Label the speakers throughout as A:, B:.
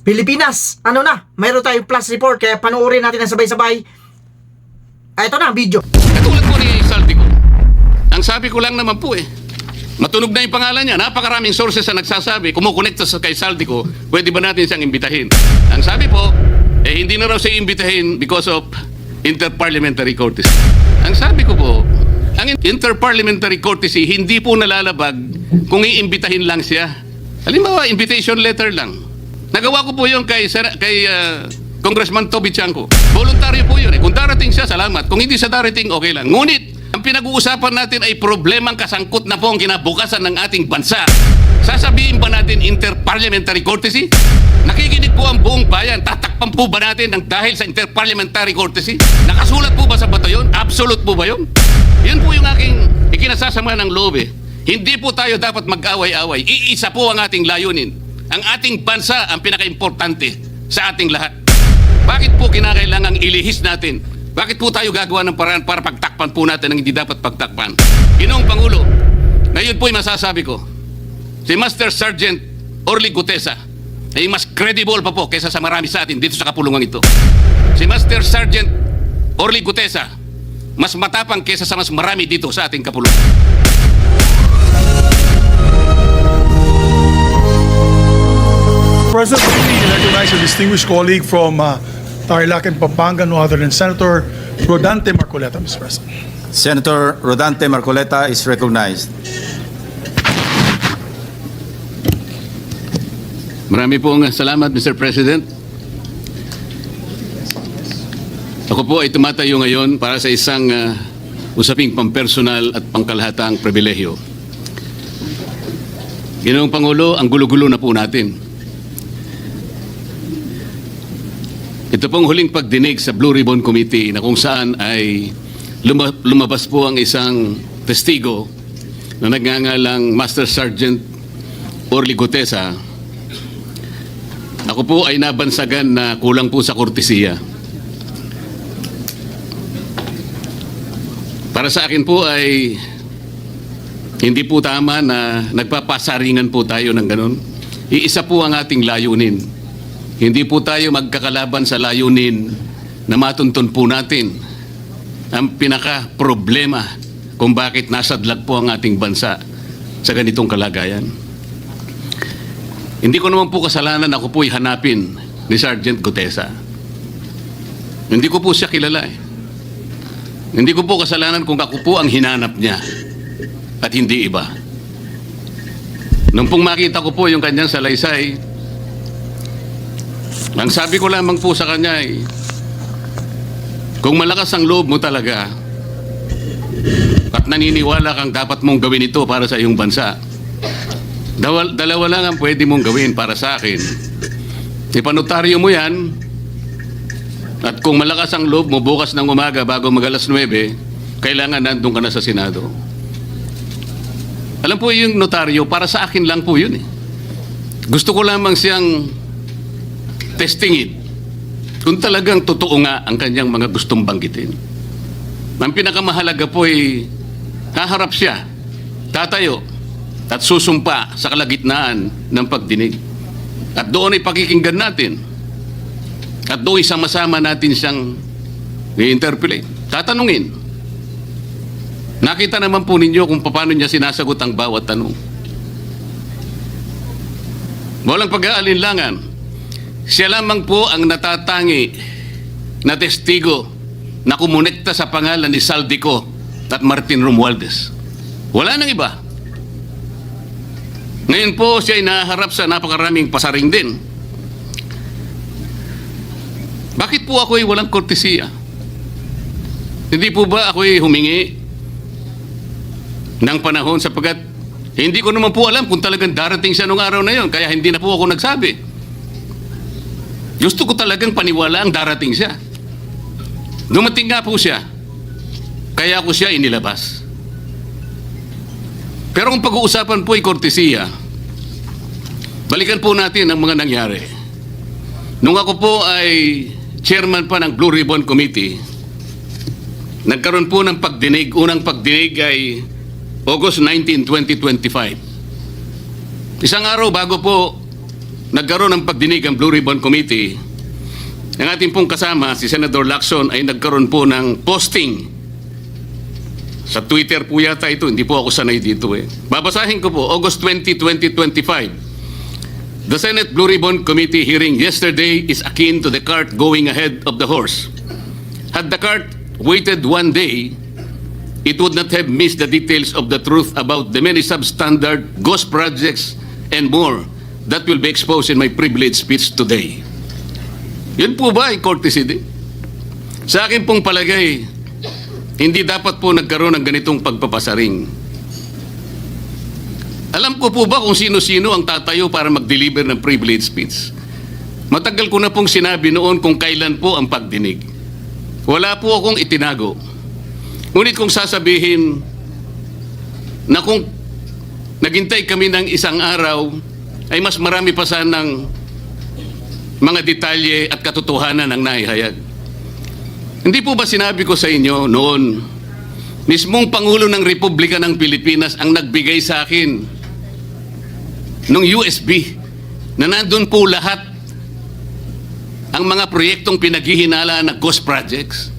A: Pilipinas, ano na, mayroon tayong plus report kaya panoorin natin ang sabay-sabay. Ito na ang video.
B: Katulad po ni Saldico. Ang sabi ko lang naman po matunog na yung pangalan niya. Napakaraming sources na nagsasabi, kumukonekta sa kay Saldico, pwede ba natin siyang imbitahin? Ang sabi po, hindi na raw siya imbitahin because of interparliamentary courtesy. Ang sabi ko po, ang interparliamentary courtesy hindi po nalalabag kung iimbitahin lang siya. Halimbawa, invitation letter lang. Nagawa ko po yun kay Congressman Toby Chanco. Voluntaryo po yun. Kung darating siya, salamat. Kung hindi siya darating, okay lang. Ngunit, ang pinag-uusapan natin ay problemang kasangkot na po ang kinabukasan ng ating bansa. Sasabihin ba natin interparliamentary courtesy? Nakikinig po ang buong bayan. Tatakpan po ba natin ng dahil sa interparliamentary courtesy? Nakasulat po ba sa bato yun? Absolute po ba yun? Yun po yung aking ikinasasama ng loob Hindi po tayo dapat mag-away-away. Iisa po ang ating layunin. Ang ating bansa ang pinaka-importante sa ating lahat. Bakit po kinakailangang ilihis natin? Bakit po tayo gagawa ng paraan para pagtakpan po natin ang hindi dapat pagtakpan? Ginoong Pangulo, ngayon po'y masasabi ko, si Master Sergeant Orly Gutesa ay mas credible pa po kaysa sa marami sa atin dito sa kapulungan ito. Si Master Sergeant Orly Gutesa, mas matapang kaysa sa mas marami dito sa ating kapulungan.
C: President, we recognize a distinguished colleague from Tarlac and Pampanga, no other than Senator Rodante Marcoleta, Mr. President.
D: Senator Rodante Marcoleta is recognized.
B: Marami pong salamat, Mr. President. Ako po ay tumatayo ngayon para sa isang usaping pampersonal at pangkalahatang pribilehyo. Ginoong Pangulo, ang gulo-gulo na po natin. Ito pong huling pagdinig sa Blue Ribbon Committee na kung saan ay lumabas po ang isang testigo na nagngangalang Master Sergeant Orly Gutesa. Ako po ay nabansagan na kulang po sa kortesiya. Para sa akin po ay hindi po tama na nagpapasaringan po tayo ng ganun. Iisa po ang ating layunin. Hindi po tayo magkakalaban sa layunin na matuntun po natin ang pinaka-problema kung bakit nasadlag po ang ating bansa sa ganitong kalagayan. Hindi ko naman po kasalanan ako po'y hanapin ni Sergeant Gutesa. Hindi ko po siya kilala Hindi ko po kasalanan kung ako po ang hinanap niya at hindi iba. Nung pong makita ko po yung kanyang salaysay, ang sabi ko lamang po sa kanya kung malakas ang loob mo talaga at naniniwala kang dapat mong gawin ito para sa iyong bansa, dalawa lang ang pwede mong gawin para sa akin. Ipanotaryo mo yan at kung malakas ang loob mo bukas ng umaga bago mag-alas 9, kailangan nandun ka na sa Senado. Alam po yung notaryo, para sa akin lang po yun Gusto ko lamang siyang testingin kung talagang totoo nga ang kanyang mga gustong banggitin. Ang pinakamahalaga po haharap siya, tatayo, at susumpa sa kalagitnaan ng pagdinig. At doon ay pakikinggan natin. At doon sama-sama natin siyang i-interpolate. Tatanungin. Nakita naman po ninyo kung paano niya sinasagot ang bawat tanong. Walang pag-aalinlangan. Siya lamang po ang natatangi na testigo na kumonekta sa pangalan ni Saldico at Martin Romualdez. Wala nang iba. Ngayon po siya ay naharap sa napakaraming pasaring din. Bakit po ako ay walang kortesiya? Hindi po ba ako ay humingi ng panahon sapagkat hindi ko naman po alam kung talagang darating siya nung araw na yon, kaya hindi na po ako nagsabi. Gusto ko talagang paniwala ang darating siya. Dumating nga po siya. Kaya ako siya inilabas. Pero kung pag-uusapan po ay kortesiya, balikan po natin ang mga nangyari. Nung ako po ay chairman pa ng Blue Ribbon Committee, nagkaroon po ng pagdinig. Unang pagdinig ay August 19, 2025. Isang araw bago po nagkaroon ng pagdinig ang Blue Ribbon Committee, ang ating pong kasama, si Senator Lacson, ay nagkaroon po ng posting. Sa Twitter po yata ito, hindi po ako sanay dito eh. Babasahin ko po, August 20, 2025. The Senate Blue Ribbon Committee hearing yesterday is akin to the cart going ahead of the horse. Had the cart waited one day, it would not have missed the details of the truth about the many substandard ghost projects and more that will be exposed in my privileged speech today. Yun po ba ay courtesy din? Sa akin pong palagay, hindi dapat po nagkaroon ng ganitong pagpapasaring. Alam ko po ba kung sino-sino ang tatayo para mag-deliver ng privilege speech? Matagal ko na pong sinabi noon kung kailan po ang pagdinig. Wala po akong itinago. Ngunit kung sasabihin na kung naghintay kami ng isang araw, ay mas marami pa sanang mga detalye at katotohanan ang naihayag. Hindi po ba sinabi ko sa inyo noon, mismong Pangulo ng Republika ng Pilipinas ang nagbigay sa akin ng USB na nandun po lahat ang mga proyektong pinaghihinala na ghost projects?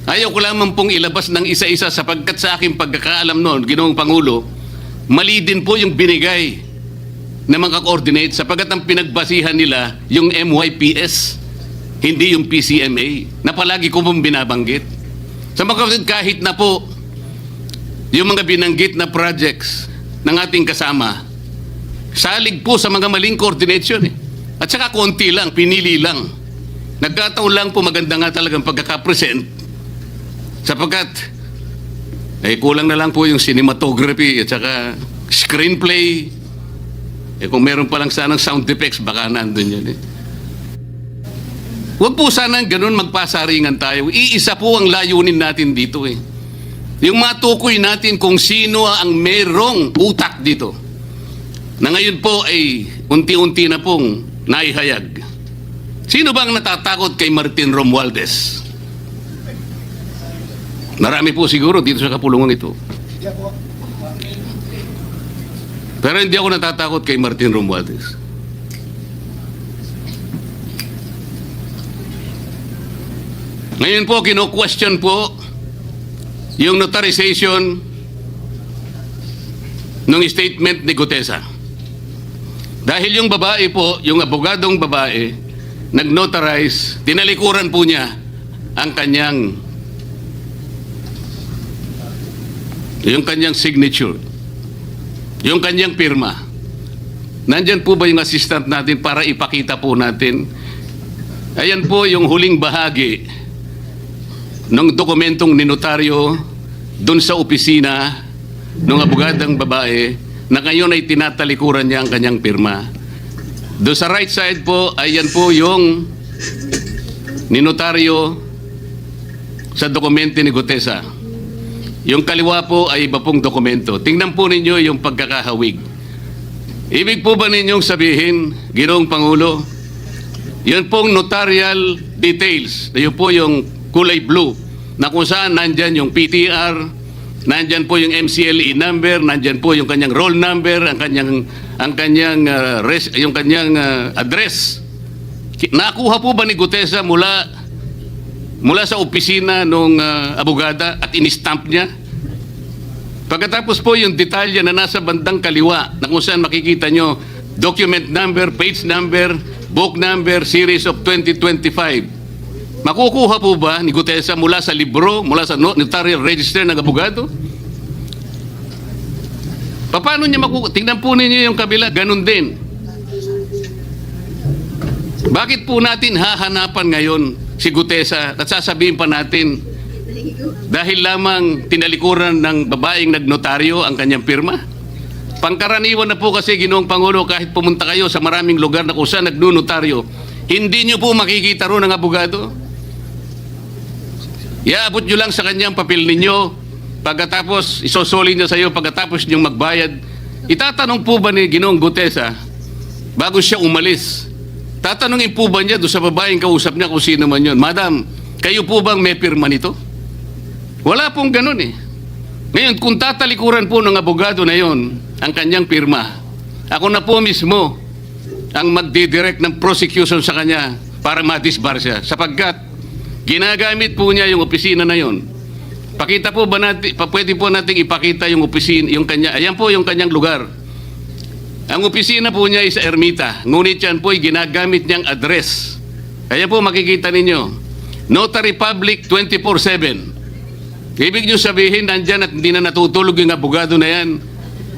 B: Ayaw ko lamang pong ilabas ng isa-isa sapagkat sa aking pagkakaalam noon, Ginoong Pangulo, mali din po yung binigay na mga coordinate sapagkat ang pinagbasihan nila yung MYPS, hindi yung PCMA, na palagi ko pong binabanggit. Sa mga kapatid, kahit na po yung mga binanggit na projects ng ating kasama, salig po sa mga maling coordination eh. At saka konti lang, pinili lang. Nagkataon lang po maganda nga talagang pagkakapresent sapagkat kulang na lang po yung cinematography at saka screenplay. Kung meron pa lang sanang sound effects, baka nandun yun eh. Huwag po sanang ganun magpasaringan tayo. Iisa po ang layunin natin dito eh. Yung matukoy natin kung sino ang merong utak dito. Na ngayon po ay unti-unti na pong naihayag. Sino bang natatakot kay Martin Romualdez? Marami po siguro dito sa kapulungan ito. Pero hindi ako natatakot kay Martin Romualdez. Ngayon po, kino-question po yung notarization ng statement ni Gutesa. Dahil yung babae po, yung abogadong babae, nag-notarize, tinalikuran po niya ang kanyang signature. Yung kanyang pirma. Nandyan po ba yung assistant natin para ipakita po natin? Ayan po yung huling bahagi ng dokumentong ninotaryo doon sa opisina ng abogadang babae na ngayon ay tinatalikuran niya ang kanyang pirma. Doon sa right side po, ayan po yung ninotaryo sa dokumento ni Gutesa. Yung kaliwa po ay iba pong dokumento. Tingnan po ninyo yung pagkakahawig. Ibig po ba ninyong sabihin, Ginoong Pangulo, yun pong notarial details, na yun po yung kulay blue, na kung saan nandyan yung PTR, nandyan po yung MCLE number, nandyan po yung kanyang roll number, ang kanyang address. Nakuha po ba ni Gutesa mula sa opisina ng abogada at in-stamp niya? Pagkatapos po yung detalye na nasa bandang kaliwa na kung saan makikita nyo document number, page number, book number, series of 2025. Makukuha po ba ni Gutesa mula sa libro, mula sa notarial register ng abogado? Paano niya makukuha? Tingnan po ninyo yung kabila, ganun din. Bakit po natin hahanapan ngayon si Gutesa at sasabihin pa natin dahil lamang tinalikuran ng babaeng nagnotaryo ang kanyang pirma? Pangkaraniwan na po kasi, Ginoong Pangulo, kahit pumunta kayo sa maraming lugar na kung saan nagnotaryo, hindi nyo po makikita roon ang abogado. Iaabot nyo lang sa kanyang papel ninyo, pagkatapos isosoli niya sa iyo, pagkatapos nyo magbayad. Itatanong po ba ni Ginoong Gutesa bago siya umalis? Tatanungin po ba niya doon sa babaeng kausap niya kung sino man yun, Madam, kayo po bang may pirma nito? Wala pong ganun eh. Ngayon, kung tatalikuran po ng abogado na yon ang kanyang pirma, ako na po mismo ang magdidirect ng prosecution sa kanya para ma-disbar siya sapagkat ginagamit po niya yung opisina na yon. Pakita po ba natin, pwede po nating ipakita yung opisina, yung kanya, ayan po yung kanyang lugar. Ang opisina po niya ay sa Ermita, ngunit yan po ay ginagamit niyang address. Ayan po makikita ninyo, Notary Public 24/7. Ibig niyo sabihin, nandyan at hindi na natutulog yung abogado na yan.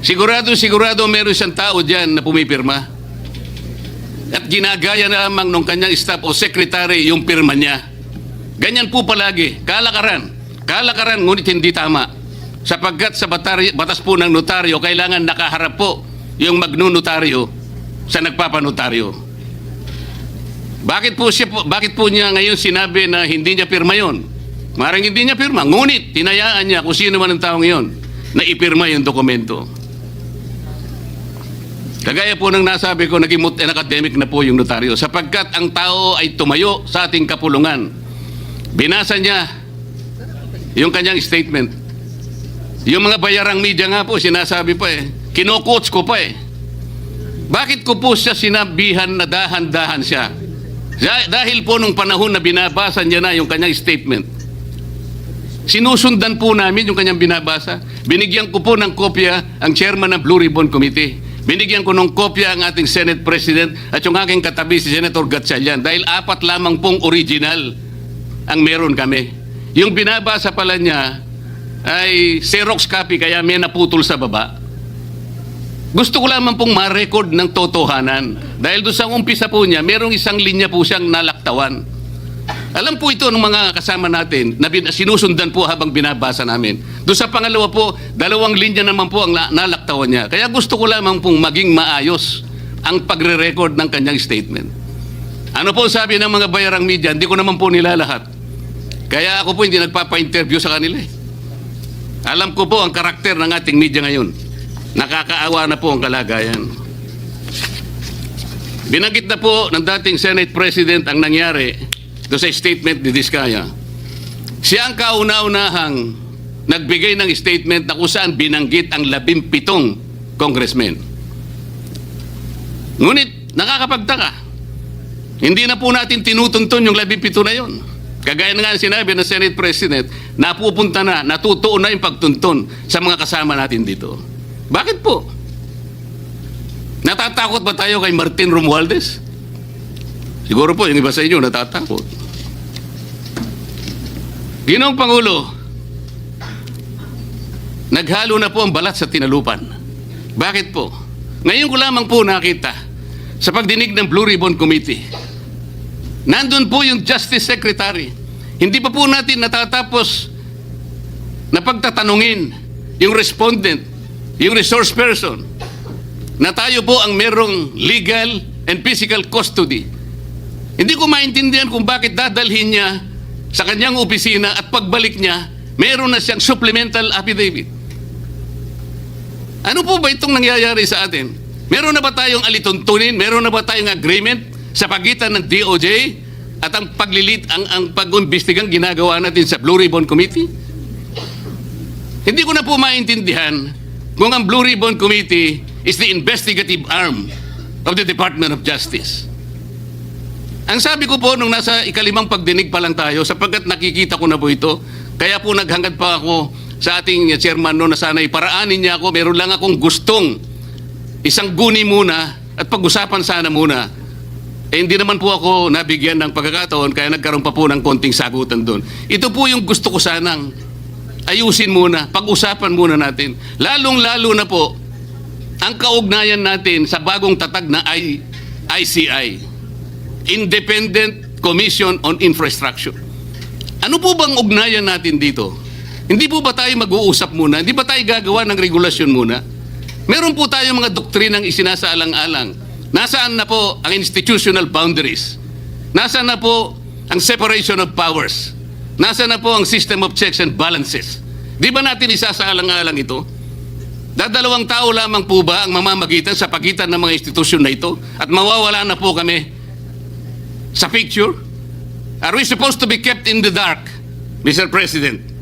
B: Sigurado meron siyang tao dyan na pumipirma. At ginagaya na lamang nung kanyang staff o secretary yung pirma niya. Ganyan po palagi, kalakaran ngunit hindi tama. Sapagkat sa batas po ng notaryo, kailangan nakaharap po yung magnunotaryo sa nagpapanotaryo. Bakit po niya ngayon sinabi na hindi niya pirma yon? Maring hindi niya pirma, ngunit tinayaan niya kung sino man ang taong yon na ipirma yung dokumento. Kagaya po ng nasabi ko, naging academic na po yung notaryo sapagkat ang tao ay tumayo sa ating kapulungan. Binasa niya yung kanyang statement. Yung mga bayarang media nga po, sinasabi pa kino-quotes ko pa Bakit ko po siya sinabihan na dahan-dahan siya? Dahil po nung panahon na binabasa niya na yung kanyang statement, sinusundan po namin yung kanyang binabasa. Binigyan ko po ng kopya ang chairman ng Blue Ribbon Committee. Binigyan ko ng kopya ang ating Senate President at yung aking katabi si Senator Gatchalian dahil 4 lamang pong original ang meron kami. Yung binabasa pala niya ay Xerox copy kaya may naputol sa baba. Gusto ko lamang pong ma-record ng totohanan dahil doon sa umpisa po niya, merong isang linya po siyang nalaktawan. Alam po ito ng mga kasama natin na sinusundan po habang binabasa namin. Doon sa pangalawa po, 2 linya naman po ang nalaktawan niya. Kaya gusto ko lamang pong maging maayos ang pagre-record ng kanyang statement. Ano po sabi ng mga bayarang media? Hindi ko naman po nila lahat. Kaya ako po hindi nagpapa-interview sa kanila Alam ko po ang karakter ng ating media ngayon. Nakakaawa na po ang kalagayan. Binanggit na po ng dating Senate President ang nangyari doon sa statement ni Diskaya. Siya ang kauna-unahang nagbigay ng statement na kung saan binanggit ang 17 congressmen. Ngunit nakakapagtaka, hindi na po natin tinutuntun yung 17 na yon. Kagaya na nga sinabi ng Senate President, napupunta na, natutuon na yung pagtuntun sa mga kasama natin dito. Bakit po? Natatakot ba tayo kay Martin Romualdez? Siguro po, yung iba sa inyo natatakot. Ginoong Pangulo, naghalo na po ang balat sa tinalupan. Bakit po? Ngayon ko lamang po nakita sa pagdinig ng Blue Ribbon Committee. Nandun po yung Justice Secretary. Hindi pa po natin natatapos na pagtatanungin yung respondent, yung resource person, na tayo po ang merong legal and physical custody. Hindi ko maintindihan kung bakit dadalhin niya sa kanyang opisina at pagbalik niya, meron na siyang supplemental affidavit. Ano po ba itong nangyayari sa atin? Meron na ba tayong alituntunin? Meron na ba tayong agreement sa pagitan ng DOJ at ang pag-imbestigang ginagawa natin sa Blue Ribbon Committee? Hindi ko na po maintindihan kung ang Blue Ribbon Committee is the investigative arm of the Department of Justice. Ang sabi ko po nung nasa ikalimang pagdinig pa lang tayo, sapagkat nakikita ko na po ito, kaya po naghangad pa ako sa ating chairman no na sana'y paraanin niya ako, meron lang akong gustong isang guni muna at pag-usapan sana muna. Hindi naman po ako nabigyan ng pagkakataon kaya nagkaroon pa po ng konting sagutan doon. Ito po yung gusto ko sanang ayusin muna, pag-usapan muna natin. Lalong-lalo na po ang kaugnayan natin sa bagong tatag na ICI, Independent Commission on Infrastructure. Ano po bang ugnayan natin dito? Hindi po ba tayo mag-uusap muna? Hindi ba tayo gagawa ng regulasyon muna? Meron po tayo mga doktrinang isinasaalang-alang. Nasaan na po ang institutional boundaries? Nasaan na po ang separation of powers? Nasaan na po ang system of checks and balances? Di ba natin isasaalang-alang ito? Dadalawang tao lamang po ba ang mamamagitan sa pagitan ng mga institusyon na ito? At mawawala na po kami sa picture? Are we supposed to be kept in the dark, Mr. President?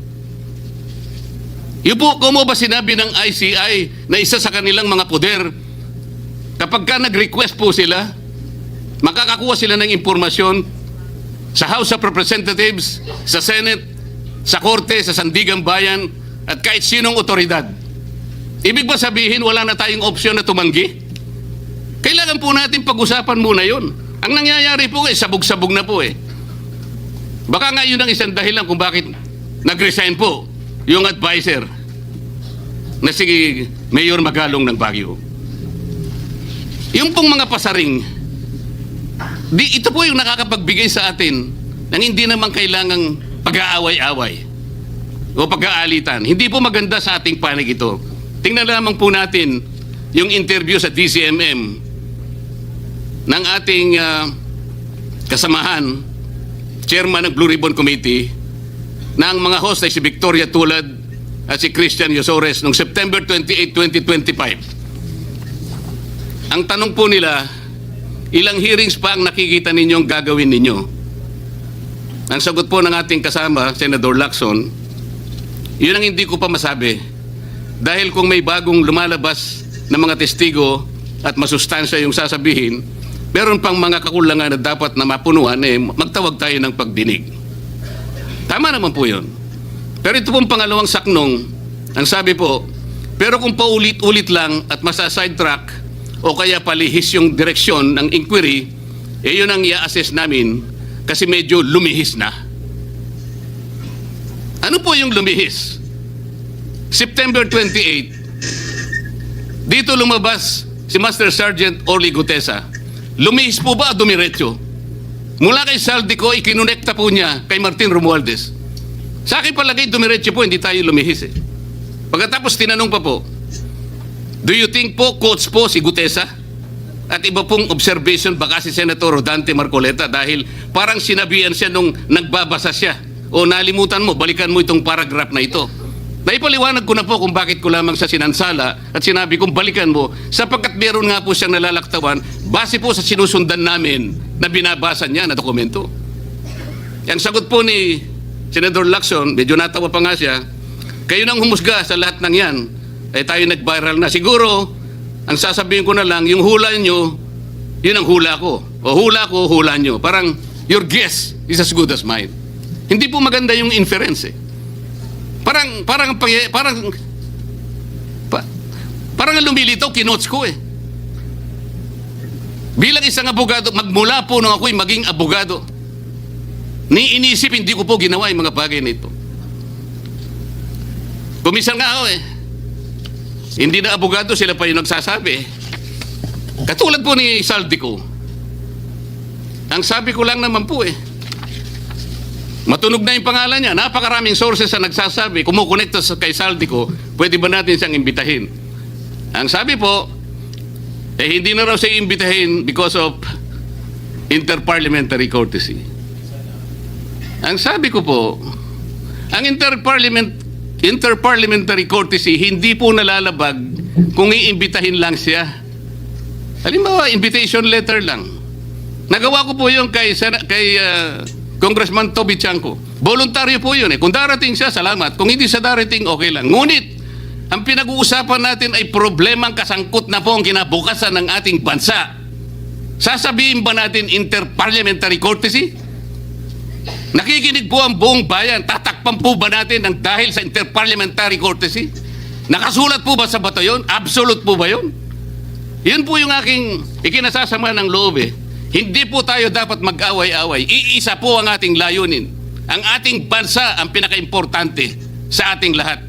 B: Yung po, kung mo ba sinabi ng ICI na isa sa kanilang mga poder, kapag ka nag-request po sila makakakuha sila ng impormasyon sa House of Representatives, sa Senate, sa Korte, sa Sandigang Bayan, at kahit sinong otoridad. Ibig ba sabihin wala na tayong opsyon na tumanggi? Kailangan po natin pag-usapan muna yun. Ang nangyayari po sabog-sabog na po eh. Baka nga yun ang isang dahilan kung bakit nag-resign po yung advisor na si Mayor Magalong ng Baguio. Yung pong mga pasaring, ito po yung nakakapagbigay sa atin ng hindi naman kailangang pag-aaway-away o pag-aalitan. Hindi po maganda sa ating panig ito. Tingnan lamang po natin yung interview sa DCMM ng ating kasamahan, chairman ng Blue Ribbon Committee, na ang mga host ay si Victoria Tulad at si Christian Yosores noong September 28, 2025. Ang tanong po nila, ilang hearings pa ang nakikita ninyong gagawin ninyo? Ang sagot po ng ating kasama, Senador Lacson, yun ang hindi ko pa masabi. Dahil kung may bagong lumalabas na mga testigo at masustansya yung sasabihin, meron pang mga kakulangan na dapat na mapunuan, magtawag tayo ng pagdinig. Tama naman po yun. Pero ito pong pangalawang saknong, ang sabi po, pero kung paulit-ulit lang at masa-sidetrack o kaya palihis yung direksyon ng inquiry, yun ang i-assess namin kasi medyo lumihis na. Ano po yung lumihis? September 28, dito lumabas si Master Sergeant Orly Gutesa. Lumihis po ba o dumiretso? Mula kay Saldico, ikinonekta po niya kay Martin Romualdez. Sa akin palagay, dumiretso po, hindi tayo lumihis eh. Pagkatapos tinanong pa po, do you think po, coach po si Gutesa? At iba pong observation baka si Senator Rodante Marcoleta dahil parang sinabihan siya nung nagbabasa siya. O nalimutan mo, balikan mo itong paragraph na ito. Naipaliwanag ko na po kung bakit ko lamang sa sinansala at sinabi kong balikan mo sapagkat meron nga po siyang nalalaktawan base po sa sinusundan namin na binabasa niya na dokumento. Ang sagot po ni Senador Lacson, medyo natawa pa nga siya, kayo nang humusga sa lahat ng yan, ay tayo nag-viral na. Siguro, ang sasabihin ko na lang, yung hula nyo, yun ang hula ko. O hula ko, hula nyo. Parang, your guess is as good as mine. Hindi po maganda yung inference eh. Parang lumilitaw, kinots ko eh. Bilang isang abogado, magmula po nung ako'y maging abogado, inisip, hindi ko po ginawa yung mga bagay na ito. Kumisan nga ako eh. Hindi na abogado, sila pa yung nagsasabi. Katulad po ni Saldico. Ang sabi ko lang naman po eh, matunog na yung pangalan niya. Napakaraming sources na nagsasabi, kumukonekta kay Saldico, pwede ba natin siyang imbitahin? Ang sabi po, hindi na raw siya imbitahin because of interparliamentary courtesy. Ang sabi ko po, ang interparliamentary courtesy hindi po nalalabag kung iimbitahin lang siya. Halimbawa, invitation letter lang. Nagawa ko po yun kay Congressman Toby Chanco. Voluntaryo po yun eh. Kung darating siya, salamat. Kung hindi siya darating, okay lang. Ngunit, ang pinag-uusapan natin ay problemang kasangkot na po ang kinabukasan ng ating bansa. Sasabihin ba natin interparliamentary courtesy? Nakikinig po ang buong bayan. Tatakpan po ba natin ng dahil sa interparliamentary courtesy? Nakasulat po ba sa bato yun? Absolute po ba yun? Yun po yung aking ikinasasama ng loob eh. Hindi po tayo dapat mag-away-away. Iisa po ang ating layunin. Ang ating bansa ang pinaka-importante sa ating lahat.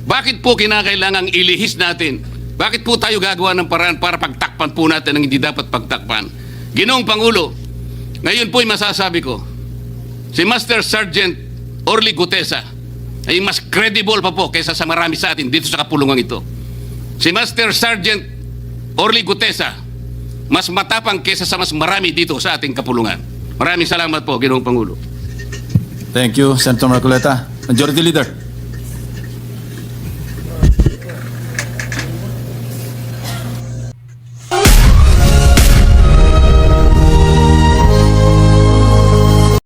B: Bakit po kinakailangang ilihis natin? Bakit po tayo gagawa ng paraan para pagtakpan po natin ang hindi dapat pagtakpan? Ginoong Pangulo, ngayon po'y masasabi ko, si Master Sergeant Orly Gutesa ay mas credible pa po kaysa sa marami sa atin dito sa kapulungan ito. Si Master Sergeant Orly Gutesa mas matapang kaysa sa mas marami dito sa ating kapulungan. Maraming salamat po, Ginoong Pangulo.
D: Thank you, Senator Marcoleta. Majority Leader.